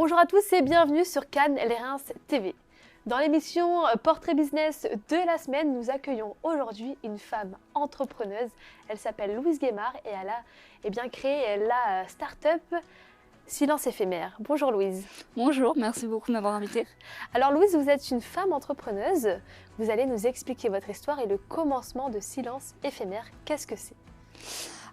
Bonjour à tous et bienvenue sur Cannes Les Reims TV. Dans l'émission Portrait Business de la semaine, nous accueillons aujourd'hui une femme entrepreneuse. Elle s'appelle Louise Guémard et elle a créé la start-up Silence Éphémère. Bonjour Louise. Bonjour, merci beaucoup de m'avoir invitée. Alors Louise, vous êtes une femme entrepreneuse. Vous allez nous expliquer votre histoire et le commencement de Silence Éphémère. Qu'est-ce que c'est ?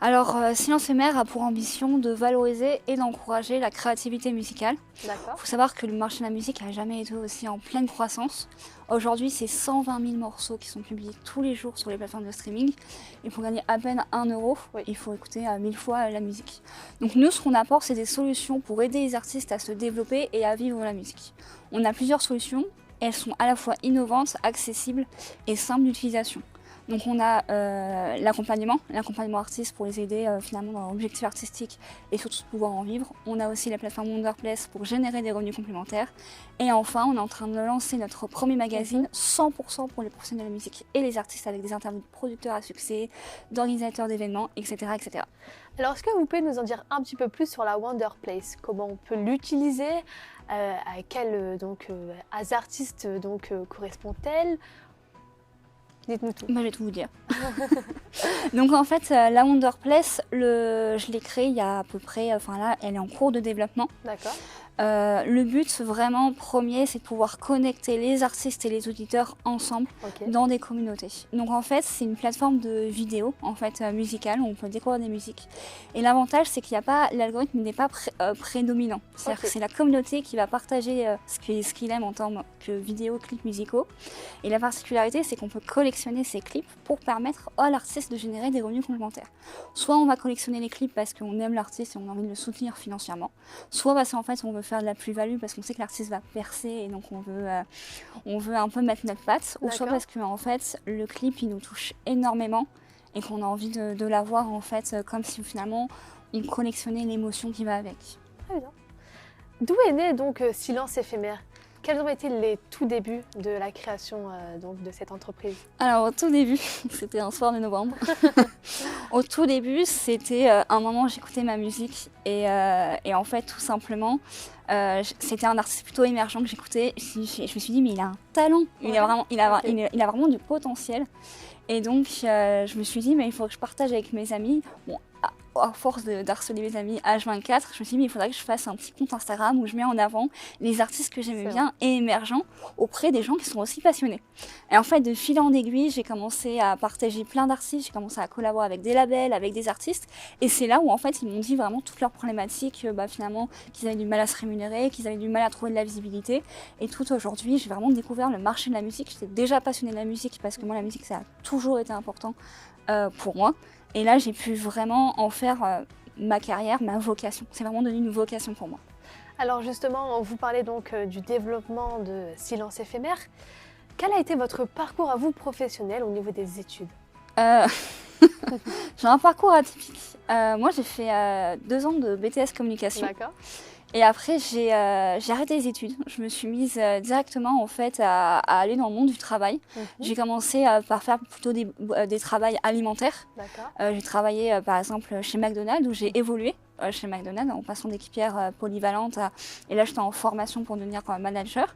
Alors, Silence Éphémère a pour ambition de valoriser et d'encourager la créativité musicale. D'accord. Il faut savoir que le marché de la musique n'a jamais été aussi en pleine croissance. Aujourd'hui, c'est 120 000 morceaux qui sont publiés tous les jours sur les plateformes de streaming. Et pour gagner à peine 1 euro, il faut écouter 1000 fois la musique. Donc nous, ce qu'on apporte, c'est des solutions pour aider les artistes à se développer et à vivre la musique. On a plusieurs solutions. Elles sont à la fois innovantes, accessibles et simples d'utilisation. Donc on a l'accompagnement artiste pour les aider finalement dans leur objectif artistique et surtout de pouvoir en vivre. On a aussi la plateforme Wonderplace pour générer des revenus complémentaires. Et enfin, on est en train de lancer notre premier magazine 100% pour les professionnels de la musique et les artistes avec des interviews de producteurs à succès, d'organisateurs d'événements, etc., etc. Alors est-ce que vous pouvez nous en dire un petit peu plus sur la Wonderplace ? Comment on peut l'utiliser ? À quels artistes correspond-elle ? Dites-nous tout. Moi, je vais tout vous dire. Donc en fait, la Wonderplace, je l'ai créée il y a à peu près, là, elle est en cours de développement. D'accord. Le but vraiment premier, c'est de pouvoir connecter les artistes et les auditeurs ensemble dans des communautés. Donc en fait, c'est une plateforme de vidéo musicale où on peut découvrir des musiques. Et l'avantage, c'est qu'il n'y a pas, l'algorithme n'est pas prédominant. C'est-à-dire que c'est la communauté qui va partager ce qu'il aime en termes de vidéos, clips musicaux. Et la particularité, c'est qu'on peut collectionner ces clips pour permettre à l'artiste de générer des revenus complémentaires. Soit on va collectionner les clips parce qu'on aime l'artiste et on a envie de le soutenir financièrement, soit parce qu'en fait on veut faire de la plus-value parce qu'on sait que l'artiste va percer et donc on veut un peu mettre notre patte, ou soit parce que en fait le clip il nous touche énormément et qu'on a envie de l'avoir en fait comme si finalement on collectionnait l'émotion qui va avec. Très bien. D'où est né donc Silence Éphémère ? Quels ont été les tout débuts de la création de cette entreprise ? Alors au tout début, c'était un soir de novembre. Au tout début, c'était un moment où j'écoutais ma musique et en fait tout simplement, c'était un artiste plutôt émergent que j'écoutais. Je me suis dit mais il a un talent, il a vraiment du potentiel. Et donc je me suis dit mais il faut que je partage avec mes amis. Bon, à force d'harceler mes amis H24, je me suis dit mais il faudrait que je fasse un petit compte Instagram où je mets en avant les artistes que j'aimais bien et émergents auprès des gens qui sont aussi passionnés. Et en fait, de fil en aiguille, j'ai commencé à partager plein d'artistes, j'ai commencé à collaborer avec des labels, avec des artistes. Et c'est là où en fait ils m'ont dit vraiment toutes leurs problématiques, finalement qu'ils avaient du mal à se rémunérer, qu'ils avaient du mal à trouver de la visibilité. Et tout aujourd'hui, j'ai vraiment découvert le marché de la musique. J'étais déjà passionnée de la musique parce que moi la musique ça a toujours été important pour moi. Et là, j'ai pu vraiment en faire ma carrière, ma vocation. C'est vraiment devenu une vocation pour moi. Alors justement, vous parlez donc du développement de Silence Éphémère. Quel a été votre parcours à vous professionnel au niveau des études ? J'ai un parcours atypique. Moi, j'ai fait 2 ans de BTS communication. D'accord. Et après, j'ai arrêté les études. Je me suis mise directement en fait à aller dans le monde du travail. J'ai commencé par faire plutôt des travails alimentaires. J'ai travaillé par exemple chez McDonald's où j'ai évolué chez McDonald's en passant d'équipière polyvalente et là j'étais en formation pour devenir manager.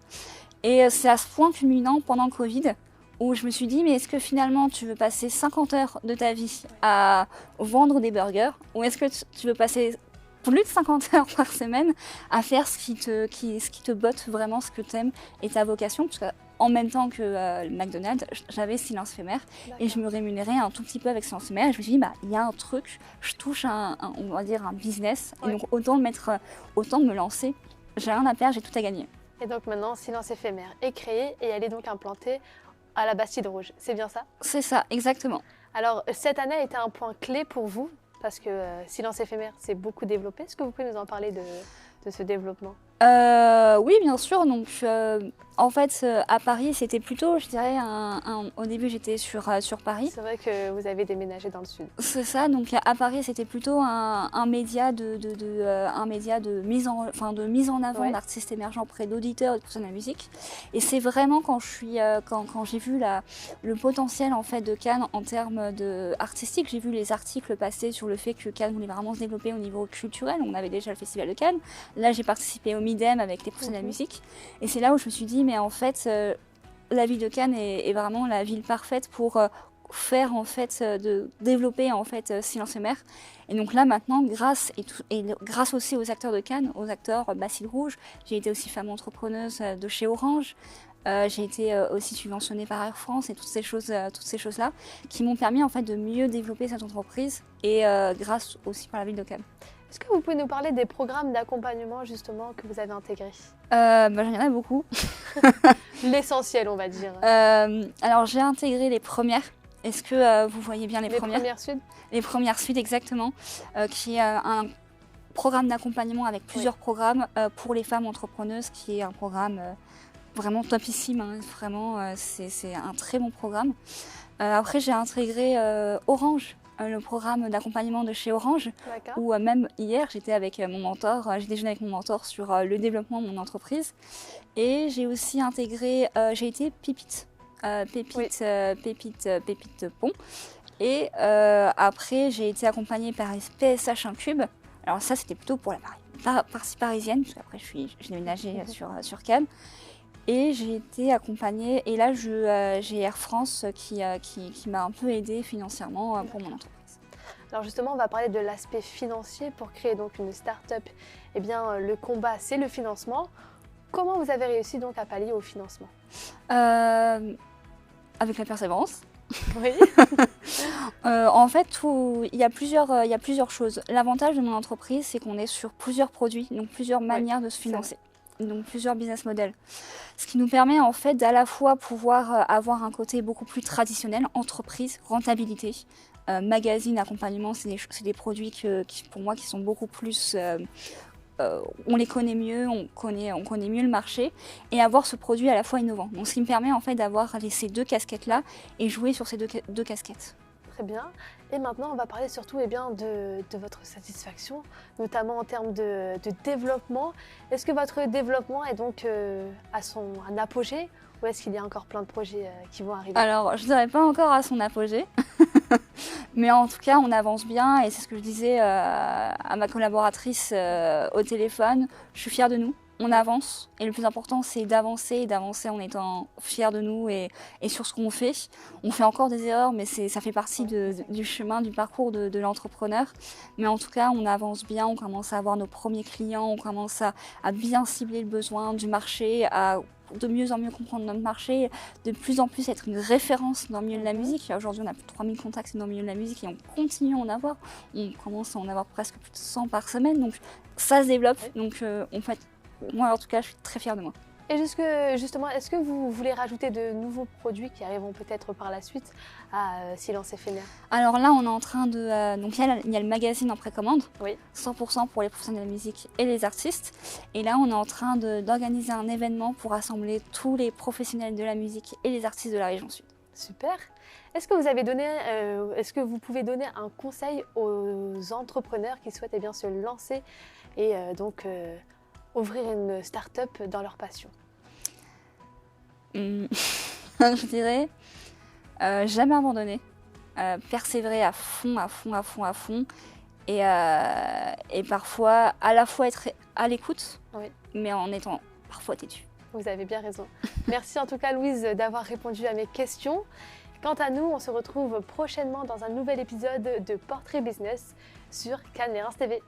Et c'est à ce point culminant pendant le Covid où je me suis dit mais est-ce que finalement tu veux passer 50 heures de ta vie à vendre des burgers ou est-ce que tu veux passer plus de 50 heures par semaine à faire ce qui te botte vraiment, ce que tu aimes et ta vocation, parce qu'en même temps que McDonald's, j'avais Silence Éphémère et je me rémunérais un tout petit peu avec Silence Éphémère et je me suis dit il y a un truc, je touche on va dire un business et donc autant de me lancer, j'ai rien à perdre, j'ai tout à gagner. Et donc maintenant Silence Éphémère est créée et elle est donc implantée à la Bastide Rouge, c'est bien ça ? C'est ça, exactement. Alors cette année a été un point clé pour vous parce que Silence Éphémère s'est beaucoup développé. Est-ce que vous pouvez nous en parler de ce développement ? Oui, bien sûr. Donc, En fait, à Paris, c'était plutôt, je dirais, au début, j'étais sur Paris. C'est vrai que vous avez déménagé dans le sud. C'est ça, donc à Paris, c'était plutôt un média un média de mise en avant d'artistes émergents auprès d'auditeurs et de personnes de la musique. Et c'est vraiment quand j'ai vu le potentiel en fait de Cannes en termes artistiques, j'ai vu les articles passer sur le fait que Cannes voulait vraiment se développer au niveau culturel. On avait déjà le Festival de Cannes. Là, j'ai participé au Midem avec les professionnels de la musique. Et c'est là où je me suis dit, mais en fait, la ville de Cannes est vraiment la ville parfaite pour faire en fait de développer en fait Silence et Mer. Et donc là maintenant, grâce aussi aux acteurs de Cannes, aux acteurs Bastille Rouge, j'ai été aussi femme entrepreneuse de chez Orange. J'ai été aussi subventionnée par Air France et toutes ces choses-là qui m'ont permis en fait de mieux développer cette entreprise et grâce aussi par la ville de Cannes. Est-ce que vous pouvez nous parler des programmes d'accompagnement justement que vous avez intégrés? J'en ai beaucoup. L'essentiel, on va dire. Alors j'ai intégré les premières. Est-ce que vous voyez bien les premières? Les premières suites. Les premières suites, exactement, qui est un programme d'accompagnement avec plusieurs programmes pour les femmes entrepreneuses, qui est un programme vraiment topissime, hein, vraiment, c'est un très bon programme. Après, j'ai intégré Orange, le programme d'accompagnement de chez Orange, où même hier, j'étais avec mon mentor, j'ai déjeuné avec mon mentor sur le développement de mon entreprise. Et j'ai aussi intégré, j'ai été Pépite Pont. Et après, j'ai été accompagnée par PSH Incube. Alors ça, c'était plutôt pour la partie parisienne, parce qu'après, j'ai déménagé sur Cannes. Et j'ai été accompagnée, et là, j'ai Air France qui m'a un peu aidée financièrement pour mon entreprise. Alors justement, on va parler de l'aspect financier. Pour créer donc une start-up, eh bien, le combat, c'est le financement. Comment vous avez réussi donc à pallier au financement? Avec la persévérance. Oui. En fait, il y a plusieurs choses. L'avantage de mon entreprise, c'est qu'on est sur plusieurs produits, donc plusieurs manières de se financer. Donc plusieurs business models. Ce qui nous permet en fait d'à la fois pouvoir avoir un côté beaucoup plus traditionnel, entreprise, rentabilité. Magazine, accompagnement, c'est des produits qui, pour moi, qui sont beaucoup plus... on les connaît mieux, on connaît mieux le marché, et avoir ce produit à la fois innovant. Donc ce qui me permet en fait d'avoir ces deux casquettes-là et jouer sur ces deux casquettes. Très bien. Et maintenant, on va parler surtout de votre satisfaction, notamment en termes de développement. Est-ce que votre développement est donc à un apogée, ou est-ce qu'il y a encore plein de projets qui vont arriver? Alors, je ne dirais pas encore à son apogée, mais en tout cas, on avance bien, et c'est ce que je disais à ma collaboratrice au téléphone. Je suis fière de nous. On avance, et le plus important, c'est d'avancer en étant fiers de nous et sur ce qu'on fait. On fait encore des erreurs, mais ça fait partie du chemin, du parcours de l'entrepreneur. Mais en tout cas, on avance bien, on commence à avoir nos premiers clients, on commence à bien cibler le besoin du marché, à de mieux en mieux comprendre notre marché, de plus en plus être une référence dans le milieu de la musique. Aujourd'hui, on a plus de 3000 contacts dans le milieu de la musique et on continue à en avoir. On commence à en avoir presque plus de 100 par semaine, donc ça se développe. Donc en fait, moi, en tout cas, je suis très fière de moi. Et justement, est-ce que vous voulez rajouter de nouveaux produits qui arriveront peut-être par la suite à Silence Éphémère? Alors là, on est en train de... donc il y a le magazine en précommande, oui. 100% pour les professionnels de la musique et les artistes. Et là, on est en train d'organiser un événement pour rassembler tous les professionnels de la musique et les artistes de la région sud. Super. Est-ce que vous pouvez donner un conseil aux entrepreneurs qui souhaitent bien se lancer et ouvrir une start-up dans leur passion? Je dirais jamais abandonner, persévérer à fond et parfois à la fois être à l'écoute, oui, mais en étant parfois têtu. Vous avez bien raison. Merci en tout cas Louise d'avoir répondu à mes questions. Quant à nous, on se retrouve prochainement dans un nouvel épisode de Portrait Business sur Cannes Les Reims TV.